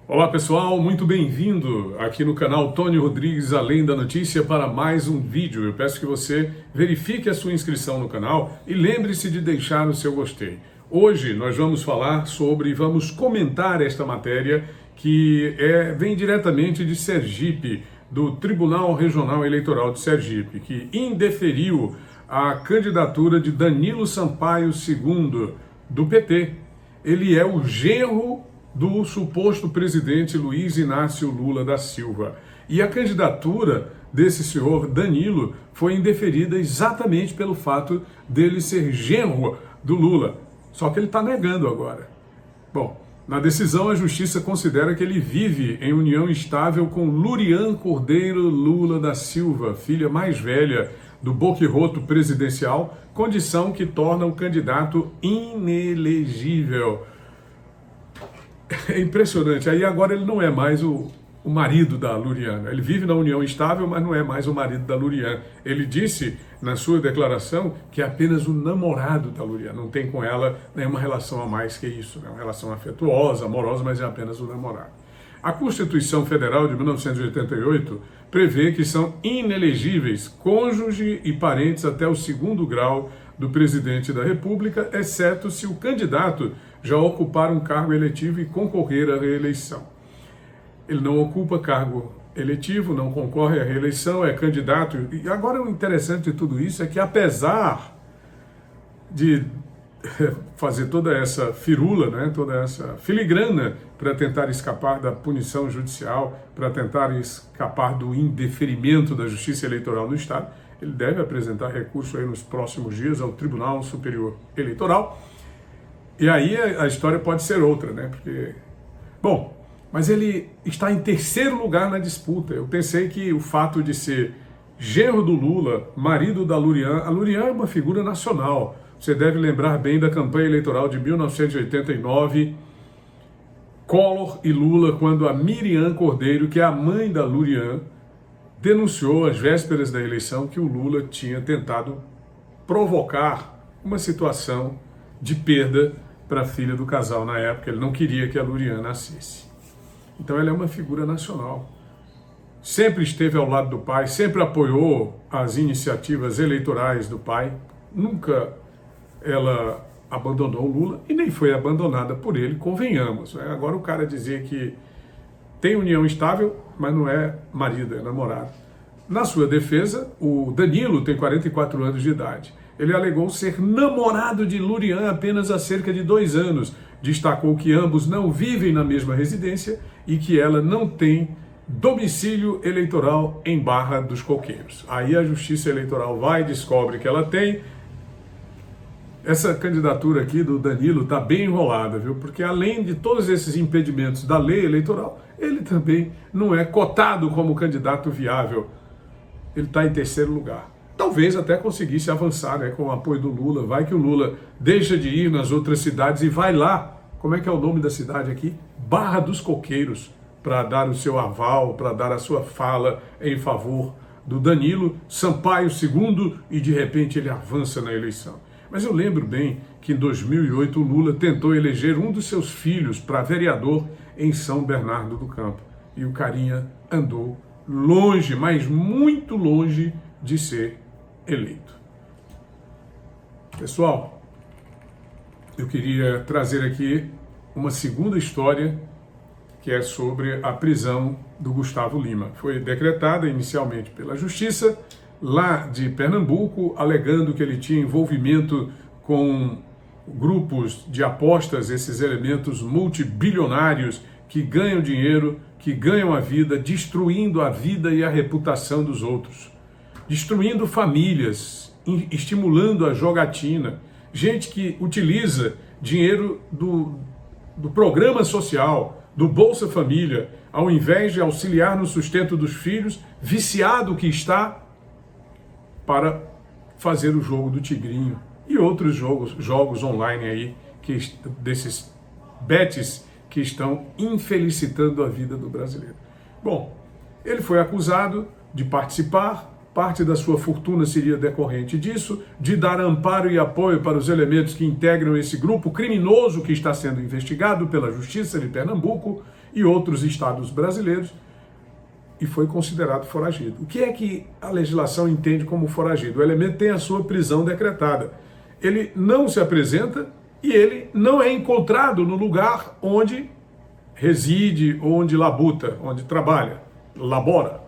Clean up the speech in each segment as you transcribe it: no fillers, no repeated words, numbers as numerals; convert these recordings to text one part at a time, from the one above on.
Olá pessoal, muito bem-vindo aqui no canal Tony Rodrigues Além da Notícia para mais um vídeo. Eu peço que você verifique a sua inscrição no canal e lembre-se de deixar o seu gostei. Hoje nós vamos vamos comentar esta matéria que vem diretamente de Sergipe, do Tribunal Regional Eleitoral de Sergipe, que indeferiu a candidatura de Danilo Sampaio II, do PT. Ele é o genro do suposto presidente Luiz Inácio Lula da Silva. E a candidatura desse senhor Danilo foi indeferida exatamente pelo fato dele ser genro do Lula. Só que ele está negando agora. Bom, na decisão a justiça considera que ele vive em união estável com Lurian Cordeiro Lula da Silva, filha mais velha do boquirroto presidencial, condição que torna o candidato inelegível. É impressionante. Aí agora ele não é mais o marido da Lurian. Ele vive na união estável, mas não é mais o marido da Lurian. Ele disse na sua declaração que é apenas o namorado da Lurian. Não tem com ela nenhuma relação a mais que isso. É uma relação afetuosa, amorosa, mas é apenas o namorado. A Constituição Federal de 1988 prevê que são inelegíveis cônjuge e parentes até o segundo grau do presidente da República, exceto se o candidato já ocupar um cargo eletivo e concorrer à reeleição. Ele não ocupa cargo eletivo, não concorre à reeleição, é candidato. E agora o interessante de tudo isso é que, apesar de fazer toda essa firula, né, toda essa filigrana para tentar escapar da punição judicial, para tentar escapar do indeferimento da Justiça Eleitoral do Estado, ele deve apresentar recurso aí nos próximos dias ao Tribunal Superior Eleitoral. E aí a história pode ser outra, né? Porque, bom, mas ele está em terceiro lugar na disputa. Eu pensei que o fato de ser genro do Lula, marido da Lurian, a Lurian é uma figura nacional. Você deve lembrar bem da campanha eleitoral de 1989, Collor e Lula, quando a Miriam Cordeiro, que é a mãe da Lurian, denunciou às vésperas da eleição que o Lula tinha tentado provocar uma situação de perda para a filha do casal na época. Ele não queria que a Lurian nascesse. Então ela é uma figura nacional. Sempre esteve ao lado do pai, sempre apoiou as iniciativas eleitorais do pai. Nunca ela abandonou o Lula e nem foi abandonada por ele, convenhamos. Né? Agora o cara dizer que tem união estável, mas não é marido, é namorado. Na sua defesa, o Danilo tem 44 anos de idade. Ele alegou ser namorado de Lurian apenas há cerca de 2 anos. Destacou que ambos não vivem na mesma residência e que ela não tem domicílio eleitoral em Barra dos Coqueiros. Aí a Justiça Eleitoral vai e descobre que ela tem. Essa candidatura aqui do Danilo está bem enrolada, viu? Porque além de todos esses impedimentos da lei eleitoral, ele também não é cotado como candidato viável. Ele está em terceiro lugar. Talvez até conseguisse avançar, né, com o apoio do Lula. Vai que o Lula deixa de ir nas outras cidades e vai lá. Como é que é o nome da cidade aqui? Barra dos Coqueiros, para dar o seu aval, para dar a sua fala em favor do Danilo Sampaio II e de repente ele avança na eleição. Mas eu lembro bem que em 2008 o Lula tentou eleger um dos seus filhos para vereador em São Bernardo do Campo. E o carinha andou longe, mas muito longe de ser eleito. Pessoal, eu queria trazer aqui uma segunda história que é sobre a prisão do Gustavo Lima. Foi decretada inicialmente pela Justiça lá de Pernambuco, alegando que ele tinha envolvimento com grupos de apostas, esses elementos multibilionários que ganham dinheiro, que ganham a vida, destruindo a vida e a reputação dos outros, destruindo famílias, estimulando a jogatina, gente que utiliza dinheiro do programa social, do Bolsa Família, ao invés de auxiliar no sustento dos filhos, viciado que está, para fazer o jogo do Tigrinho e outros jogos online aí, desses bets que estão infelicitando a vida do brasileiro. Bom, ele foi acusado de participar, parte da sua fortuna seria decorrente disso, de dar amparo e apoio para os elementos que integram esse grupo criminoso que está sendo investigado pela Justiça de Pernambuco e outros estados brasileiros e foi considerado foragido. O que é que a legislação entende como foragido? O elemento tem a sua prisão decretada. Ele não se apresenta e ele não é encontrado no lugar onde reside, onde labuta, onde trabalha, labora.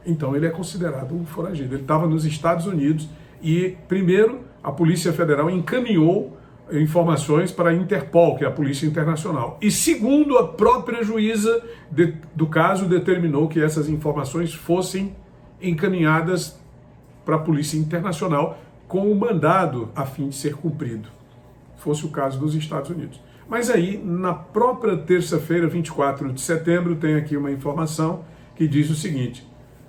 Então ele é considerado um foragido. Ele estava nos Estados Unidos e, primeiro, a Polícia Federal encaminhou informações para a Interpol, que é a Polícia Internacional. E segundo, a própria juíza do caso determinou que essas informações fossem encaminhadas para a Polícia Internacional com o mandado a fim de ser cumprido. Fosse o caso dos Estados Unidos. Mas aí, na própria terça-feira, 24 de setembro, tem aqui uma informação que diz o seguinte: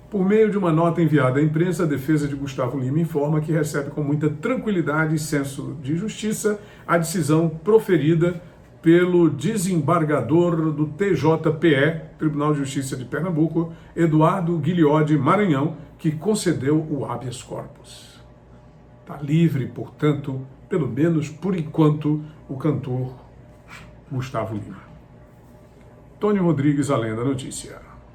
por meio de uma nota enviada à imprensa, a defesa de Gustavo Lima informa que recebe com muita tranquilidade e senso de justiça a decisão proferida pelo desembargador do TJPE, Tribunal de Justiça de Pernambuco, Eduardo Guilhode Maranhão, que concedeu o habeas corpus. Está livre, portanto, pelo menos por enquanto, o cantor Gustavo Lima. Tony Rodrigues, Além da Notícia.